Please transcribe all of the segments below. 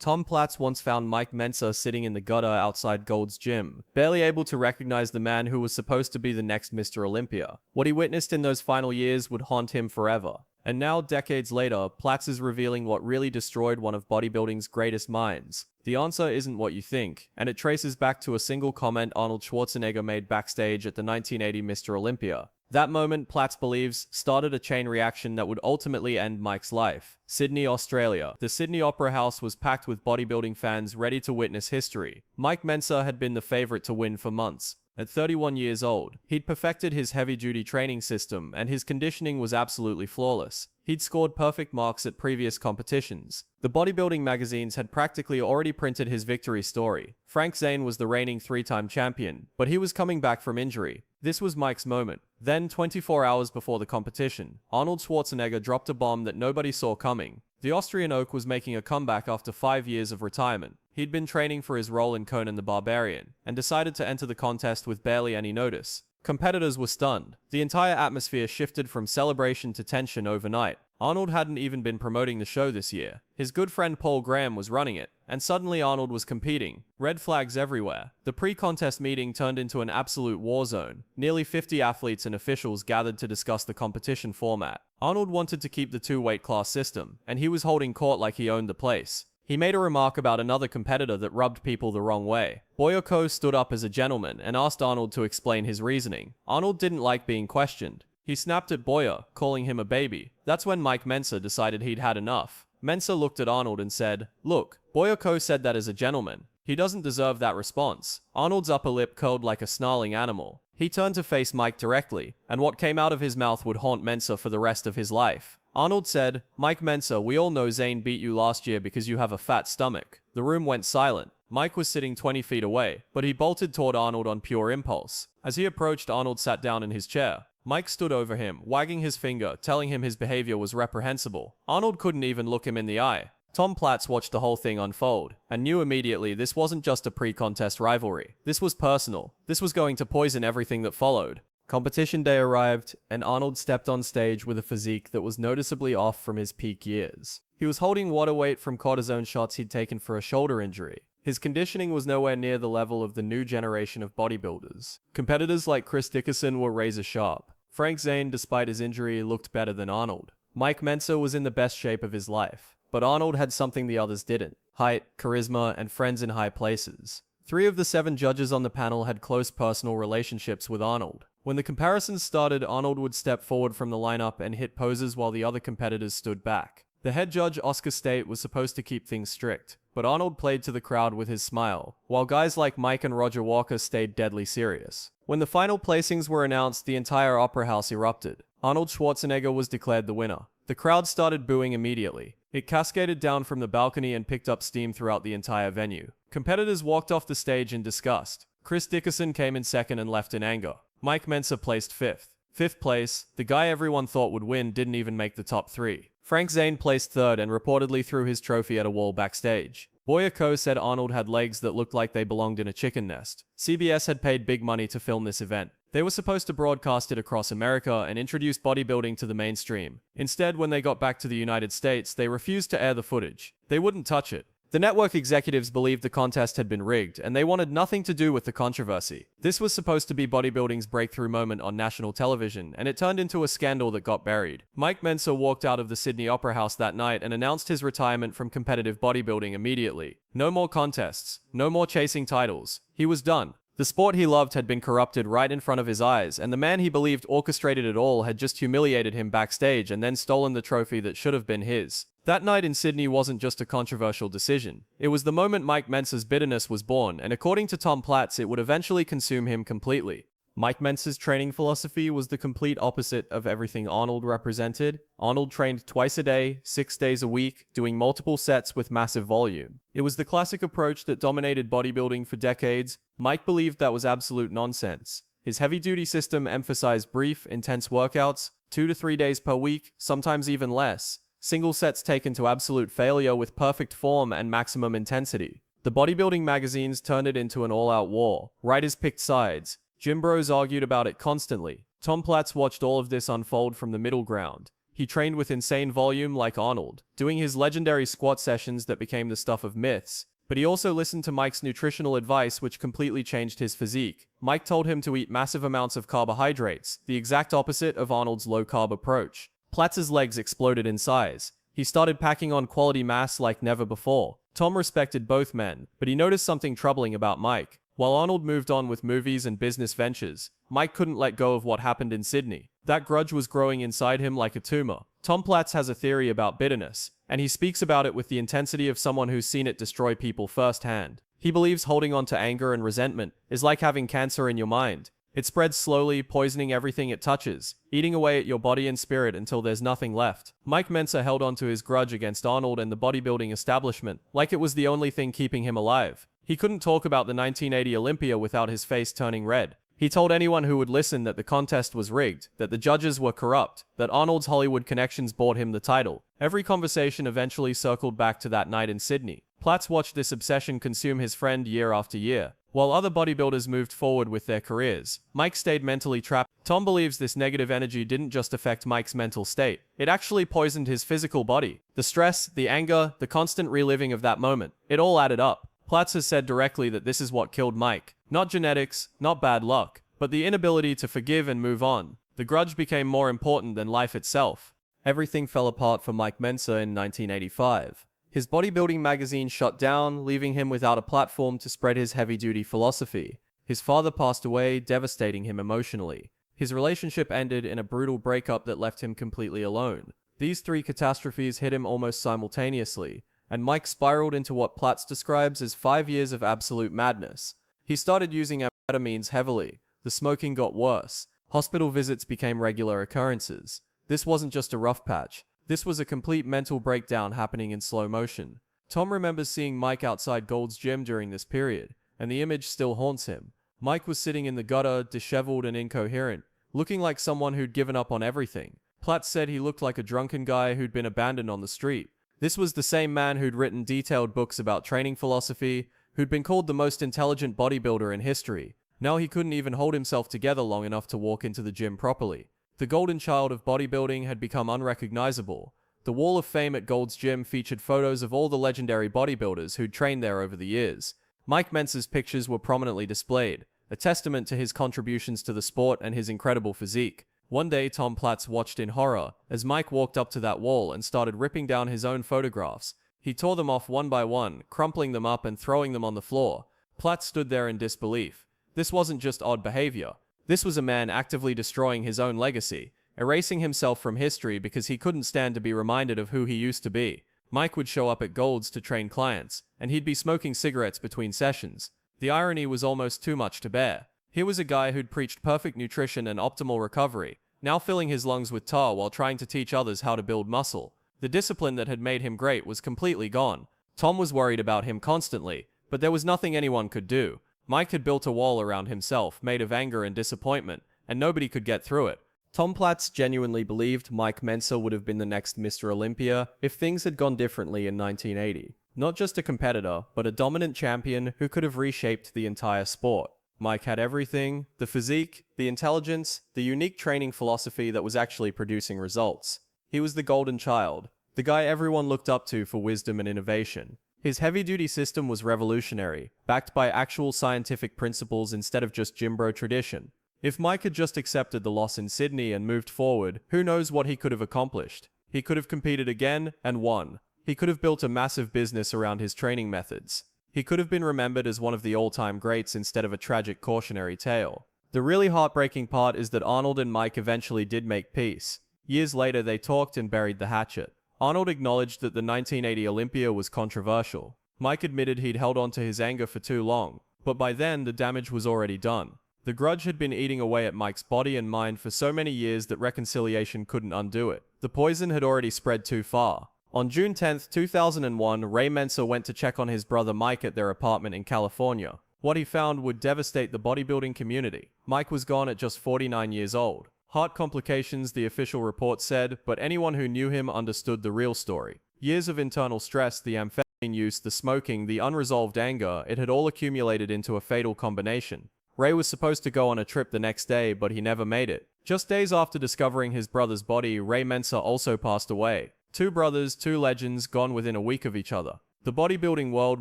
Tom Platz once found Mike Mentzer sitting in the gutter outside Gold's gym, barely able to recognize the man who was supposed to be the next Mr. Olympia. What he witnessed in those final years would haunt him forever. And now, decades later, Platz is revealing what really destroyed one of bodybuilding's greatest minds. The answer isn't what you think, and it traces back to a single comment Arnold Schwarzenegger made backstage at the 1980 Mr. Olympia. That moment, Platz believes, started a chain reaction that would ultimately end Mike's life. Sydney, Australia. The Sydney Opera House was packed with bodybuilding fans ready to witness history. Mike Mentzer had been the favorite to win for months. At 31 years old, he'd perfected his heavy-duty training system, and his conditioning was absolutely flawless. He'd scored perfect marks at previous competitions. The bodybuilding magazines had practically already printed his victory story. Frank Zane was the reigning three-time champion, but he was coming back from injury. This was Mike's moment. Then, 24 hours before the competition, Arnold Schwarzenegger dropped a bomb that nobody saw coming. The Austrian Oak was making a comeback after 5 years of retirement. He'd been training for his role in Conan the Barbarian, and decided to enter the contest with barely any notice. Competitors were stunned. The entire atmosphere shifted from celebration to tension overnight. Arnold hadn't even been promoting the show this year. His good friend Paul Graham was running it, and suddenly Arnold was competing. Red flags everywhere. The pre-contest meeting turned into an absolute war zone. Nearly 50 athletes and officials gathered to discuss the competition format. Arnold wanted to keep the two-weight class system, and he was holding court like he owned the place. He made a remark about another competitor that rubbed people the wrong way. Boyko stood up as a gentleman and asked Arnold to explain his reasoning. Arnold didn't like being questioned. He snapped at Boya, calling him a baby. That's when Mike Mentzer decided he'd had enough. Mentzer looked at Arnold and said, "Look, Boyko said that as a gentleman. He doesn't deserve that response." Arnold's upper lip curled like a snarling animal. He turned to face Mike directly, and what came out of his mouth would haunt Mentzer for the rest of his life. Arnold said, "Mike Mentzer, we all know Zane beat you last year because you have a fat stomach." The room went silent. Mike was sitting 20 feet away, but he bolted toward Arnold on pure impulse. As he approached, Arnold sat down in his chair. Mike stood over him, wagging his finger, telling him his behavior was reprehensible. Arnold couldn't even look him in the eye. Tom Platz watched the whole thing unfold, and knew immediately this wasn't just a pre-contest rivalry. This was personal. This was going to poison everything that followed. Competition day arrived, and Arnold stepped on stage with a physique that was noticeably off from his peak years. He was holding water weight from cortisone shots he'd taken for a shoulder injury. His conditioning was nowhere near the level of the new generation of bodybuilders. Competitors like Chris Dickerson were razor sharp. Frank Zane, despite his injury, looked better than Arnold. Mike Mentzer was in the best shape of his life. But Arnold had something the others didn't: height, charisma, and friends in high places. 3 of the 7 judges on the panel had close personal relationships with Arnold. When the comparisons started, Arnold would step forward from the lineup and hit poses while the other competitors stood back. The head judge, Oscar State, was supposed to keep things strict, but Arnold played to the crowd with his smile, while guys like Mike and Roger Walker stayed deadly serious. When the final placings were announced, the entire opera house erupted. Arnold Schwarzenegger was declared the winner. The crowd started booing immediately. It cascaded down from the balcony and picked up steam throughout the entire venue. Competitors walked off the stage in disgust. Chris Dickerson came in second and left in anger. Mike Mentzer placed 5th. 5th place, the guy everyone thought would win, didn't even make the top 3. Frank Zane placed 3rd and reportedly threw his trophy at a wall backstage. Boyko said Arnold had legs that looked like they belonged in a chicken nest. CBS had paid big money to film this event. They were supposed to broadcast it across America and introduce bodybuilding to the mainstream. Instead, when they got back to the United States, they refused to air the footage. They wouldn't touch it. The network executives believed the contest had been rigged, and they wanted nothing to do with the controversy. This was supposed to be bodybuilding's breakthrough moment on national television, and it turned into a scandal that got buried. Mike Mentzer walked out of the Sydney Opera House that night and announced his retirement from competitive bodybuilding immediately. No more contests. No more chasing titles. He was done. The sport he loved had been corrupted right in front of his eyes, and the man he believed orchestrated it all had just humiliated him backstage and then stolen the trophy that should have been his. That night in Sydney wasn't just a controversial decision. It was the moment Mike Mentzer's bitterness was born, and according to Tom Platz, it would eventually consume him completely. Mike Mentzer's training philosophy was the complete opposite of everything Arnold represented. Arnold trained twice a day, 6 days a week, doing multiple sets with massive volume. It was the classic approach that dominated bodybuilding for decades. Mike believed that was absolute nonsense. His heavy-duty system emphasized brief, intense workouts, 2 to 3 days per week, sometimes even less. Single sets taken to absolute failure with perfect form and maximum intensity. The bodybuilding magazines turned it into an all-out war. Writers picked sides. Gym bros argued about it constantly. Tom Platz watched all of this unfold from the middle ground. He He trained with insane volume like Arnold, doing his legendary squat sessions that became the stuff of myths. But he also listened to Mike's nutritional advice, which completely changed his physique. Mike told him to eat massive amounts of carbohydrates, the exact opposite of Arnold's low-carb approach. Platz's legs exploded in size. He started packing on quality mass like never before. Tom respected both men, but he noticed something troubling about Mike. While Arnold moved on with movies and business ventures, Mike couldn't let go of what happened in Sydney. That grudge was growing inside him like a tumor. Tom Platz has a theory about bitterness, and he speaks about it with the intensity of someone who's seen it destroy people firsthand. He believes holding on to anger and resentment is like having cancer in your mind. It spreads slowly, poisoning everything it touches, eating away at your body and spirit until there's nothing left. Mike Mentzer held on to his grudge against Arnold and the bodybuilding establishment, like it was the only thing keeping him alive. He couldn't talk about the 1980 Olympia without his face turning red. He told anyone who would listen that the contest was rigged, that the judges were corrupt, that Arnold's Hollywood connections bought him the title. Every conversation eventually circled back to that night in Sydney. Platz watched this obsession consume his friend year after year. While other bodybuilders moved forward with their careers, Mike stayed mentally trapped. Tom believes this negative energy didn't just affect Mike's mental state. It actually poisoned his physical body. The stress, the anger, the constant reliving of that moment, it all added up. Platz has said directly that this is what killed Mike. Not genetics, not bad luck, but the inability to forgive and move on. The grudge became more important than life itself. Everything fell apart for Mike Mentzer in 1985. His bodybuilding magazine shut down, leaving him without a platform to spread his heavy-duty philosophy. His father passed away, devastating him emotionally. His relationship ended in a brutal breakup that left him completely alone. These three catastrophes hit him almost simultaneously, and Mike spiraled into what Platz describes as 5 years of absolute madness. He started using amphetamines heavily. The smoking got worse. Hospital visits became regular occurrences. This wasn't just a rough patch. This was a complete mental breakdown happening in slow motion. Tom remembers seeing Mike outside Gold's Gym during this period, and the image still haunts him. Mike was sitting in the gutter, disheveled and incoherent, looking like someone who'd given up on everything. Platz said he looked like a drunken guy who'd been abandoned on the street. This was the same man who'd written detailed books about training philosophy, who'd been called the most intelligent bodybuilder in history. Now he couldn't even hold himself together long enough to walk into the gym properly. The golden child of bodybuilding had become unrecognizable. The wall of fame at Gold's Gym featured photos of all the legendary bodybuilders who'd trained there over the years. Mike Mentzer's pictures were prominently displayed, a testament to his contributions to the sport and his incredible physique. One day, Tom Platz watched in horror as Mike walked up to that wall and started ripping down his own photographs. He tore them off one by one, crumpling them up and throwing them on the floor. Platz stood there in disbelief. This wasn't just odd behavior. This was a man actively destroying his own legacy, erasing himself from history because he couldn't stand to be reminded of who he used to be. Mike would show up at Gold's to train clients, and he'd be smoking cigarettes between sessions. The irony was almost too much to bear. Here was a guy who'd preached perfect nutrition and optimal recovery, now filling his lungs with tar while trying to teach others how to build muscle. The discipline that had made him great was completely gone. Tom was worried about him constantly, but there was nothing anyone could do. Mike had built a wall around himself, made of anger and disappointment, and nobody could get through it. Tom Platz genuinely believed Mike Mentzer would have been the next Mr. Olympia if things had gone differently in 1980. Not just a competitor, but a dominant champion who could have reshaped the entire sport. Mike had everything: the physique, the intelligence, the unique training philosophy that was actually producing results. He was the golden child, the guy everyone looked up to for wisdom and innovation. His heavy-duty system was revolutionary, backed by actual scientific principles instead of just gym bro tradition. If Mike had just accepted the loss in Sydney and moved forward, who knows what he could have accomplished. He could have competed again and won. He could have built a massive business around his training methods. He could have been remembered as one of the all-time greats instead of a tragic cautionary tale. The really heartbreaking part is that Arnold and Mike eventually did make peace. Years later, they talked and buried the hatchet. Arnold acknowledged that the 1980 Olympia was controversial. Mike admitted he'd held on to his anger for too long, but by then the damage was already done. The grudge had been eating away at Mike's body and mind for so many years that reconciliation couldn't undo it. The poison had already spread too far. On June 10, 2001, Ray Mentzer went to check on his brother Mike at their apartment in California. What he found would devastate the bodybuilding community. Mike was gone at just 49 years old. Heart complications, the official report said, but anyone who knew him understood the real story. Years of internal stress, the amphetamine use, the smoking, the unresolved anger, it had all accumulated into a fatal combination. Ray was supposed to go on a trip the next day, but he never made it. Just days after discovering his brother's body, Ray Mentzer also passed away. Two brothers, two legends, gone within a week of each other. The bodybuilding world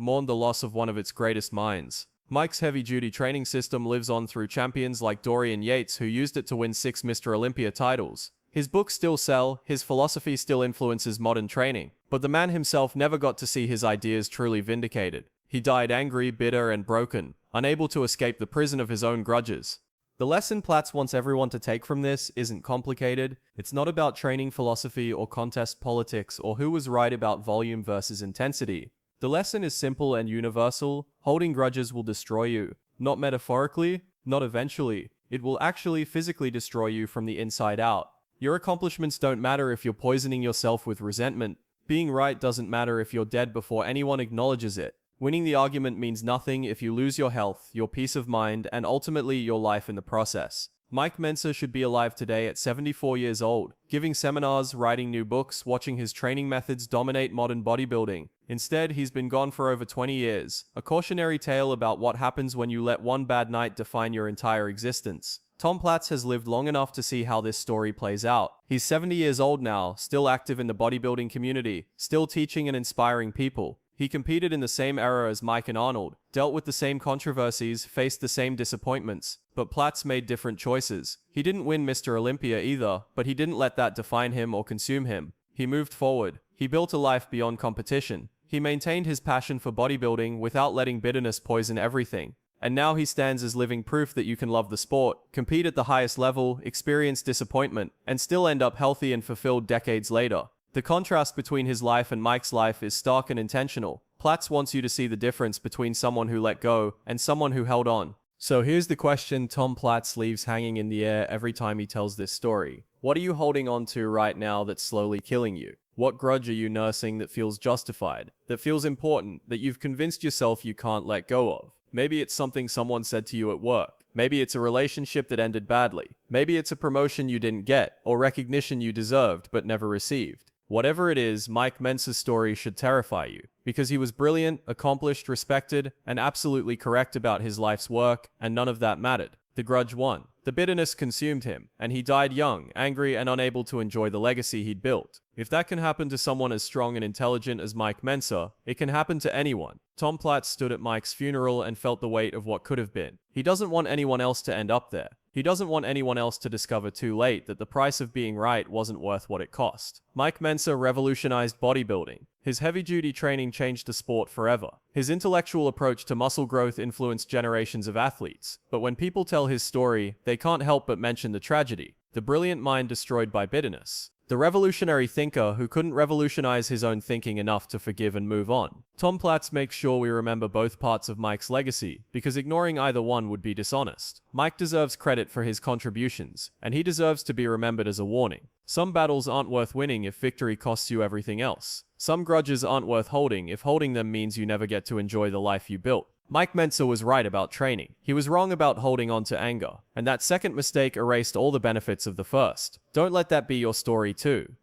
mourned the loss of one of its greatest minds. Mike's heavy-duty training system lives on through champions like Dorian Yates, who used it to win 6 Mr. Olympia titles. His books still sell, his philosophy still influences modern training, but the man himself never got to see his ideas truly vindicated. He died angry, bitter, and broken, unable to escape the prison of his own grudges. The lesson Platz wants everyone to take from this isn't complicated. It's not about training philosophy or contest politics or who was right about volume versus intensity. The lesson is simple and universal. Holding grudges will destroy you. Not metaphorically, not eventually. It will actually physically destroy you from the inside out. Your accomplishments don't matter if you're poisoning yourself with resentment. Being right doesn't matter if you're dead before anyone acknowledges it. Winning the argument means nothing if you lose your health, your peace of mind, and ultimately your life in the process. Mike Mentzer should be alive today at 74 years old, giving seminars, writing new books, watching his training methods dominate modern bodybuilding. Instead, he's been gone for over 20 years, a cautionary tale about what happens when you let one bad night define your entire existence. Tom Platz has lived long enough to see how this story plays out. He's 70 years old now, still active in the bodybuilding community, still teaching and inspiring people. He competed in the same era as Mike and Arnold, dealt with the same controversies, faced the same disappointments, but Platz made different choices. He didn't win Mr. Olympia either, but he didn't let that define him or consume him. He moved forward. He built a life beyond competition. He maintained his passion for bodybuilding without letting bitterness poison everything. And now he stands as living proof that you can love the sport, compete at the highest level, experience disappointment, and still end up healthy and fulfilled decades later. The contrast between his life and Mike's life is stark and intentional. Platz wants you to see the difference between someone who let go and someone who held on. So here's the question Tom Platz leaves hanging in the air every time he tells this story. What are you holding on to right now that's slowly killing you? What grudge are you nursing that feels justified, that feels important, that you've convinced yourself you can't let go of? Maybe it's something someone said to you at work. Maybe it's a relationship that ended badly. Maybe it's a promotion you didn't get, or recognition you deserved but never received. Whatever it is, Mike Mentzer's story should terrify you, because he was brilliant, accomplished, respected, and absolutely correct about his life's work, and none of that mattered. The grudge won. The bitterness consumed him, and he died young, angry, and unable to enjoy the legacy he'd built. If that can happen to someone as strong and intelligent as Mike Mentzer, it can happen to anyone. Tom Platz stood at Mike's funeral and felt the weight of what could have been. He doesn't want anyone else to end up there. He doesn't want anyone else to discover too late that the price of being right wasn't worth what it cost. Mike Mentzer revolutionized bodybuilding. His heavy-duty training changed the sport forever. His intellectual approach to muscle growth influenced generations of athletes. But when people tell his story, they can't help but mention the tragedy. The brilliant mind destroyed by bitterness. The revolutionary thinker who couldn't revolutionize his own thinking enough to forgive and move on. Tom Platz makes sure we remember both parts of Mike's legacy, because ignoring either one would be dishonest. Mike deserves credit for his contributions, and he deserves to be remembered as a warning. Some battles aren't worth winning if victory costs you everything else. Some grudges aren't worth holding if holding them means you never get to enjoy the life you built. Mike Mentzer was right about training. He was wrong about holding on to anger, and that second mistake erased all the benefits of the first. Don't let that be your story too.